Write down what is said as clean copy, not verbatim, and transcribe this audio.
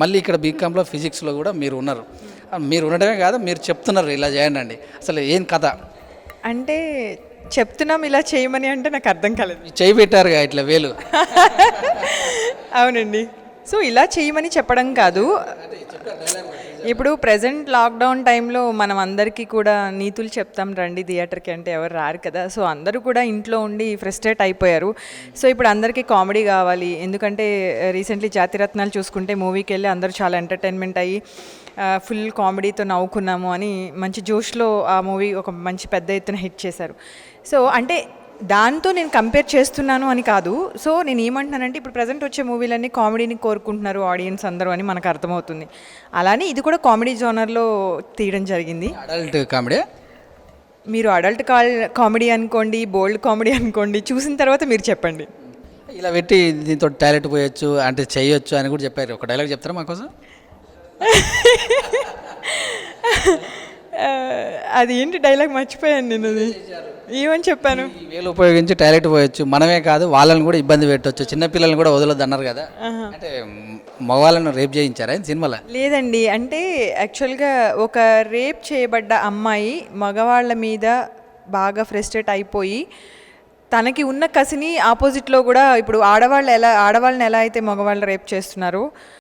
మళ్ళీ ఇక్కడ బీకామ్లో ఫిజిక్స్లో కూడా మీరు ఉన్నారు. మీరు ఉండడమే కాదు, మీరు చెప్తున్నారు ఇలా చేయండి. అసలు ఏం కథ? అంటే చెప్తున్నాం ఇలా చేయమని అంటే నాకు అర్థం కాలేదు. చేయి పెట్టారుగా ఇట్లా వేలు. అవునండి. సో ఇలా చేయమని చెప్పడం కాదు. ఇప్పుడు ప్రజెంట్ లాక్డౌన్ టైంలో మనం అందరికీ కూడా నీతులు చెప్తాం రండి థియేటర్కి అంటే ఎవరు రారు కదా. సో అందరూ కూడా ఇంట్లో ఉండి ఫ్రస్ట్రేట్ అయిపోయారు. సో ఇప్పుడు అందరికీ కామెడీ కావాలి. ఎందుకంటే రీసెంట్లీ జాతిరత్నాలు చూసుకుంటే మూవీకి వెళ్ళి అందరూ చాలా ఎంటర్టైన్మెంట్ అయ్యి ఫుల్ కామెడీతో నవ్వుకున్నాము అని మంచి జోష్లో ఆ మూవీ ఒక మంచి పెద్ద ఎత్తున హిట్ చేశారు. సో అంటే దాంతో నేను కంపేర్ చేస్తున్నాను అని కాదు. సో నేను ఏమంటున్నానంటే ఇప్పుడు ప్రజెంట్ వచ్చే మూవీలన్నీ కామెడీని కోరుకుంటున్నారు ఆడియన్స్ అందరూ అని మనకు అర్థమవుతుంది. అలానే ఇది కూడా కామెడీ జోనర్లో తీయడం జరిగింది. Adult comedy. మీరు అడల్ట్ కామెడీ అనుకోండి, బోల్డ్ కామెడీ అనుకోండి, చూసిన తర్వాత మీరు చెప్పండి. ఇలా పెట్టి దీంతో టాయిలెట్ పోయొచ్చు అంటే చేయొచ్చు అని కూడా చెప్పారు. ఒక డైలాగ్ చెప్తారా మాకోసం? అది ఏంటి డైలాగ్ మర్చిపోయాను నేను. అది ఏమని చెప్పాను? ఈ వేలు ఉపయోగించి టాయిలెట్ పోయొచ్చు, మనమే కాదు వాళ్ళని కూడా ఇబ్బంది పెట్టవచ్చు, చిన్నపిల్లల్ని కూడా వదలొద్దు అన్నారు కదా. అంటే మగవాళ్ళను రేప్ చేయించారా సినిమాలో? లేదండి. అంటే యాక్చువల్గా ఒక రేప్ చేయబడ్డ అమ్మాయి మగవాళ్ళ మీద బాగా ఫ్రస్ట్రేట్ అయిపోయి తనకి ఉన్న కసిని ఆపోజిట్లో కూడా ఇప్పుడు ఆడవాళ్ళని ఎలా అయితే మగవాళ్ళు రేప్ చేస్తున్నారో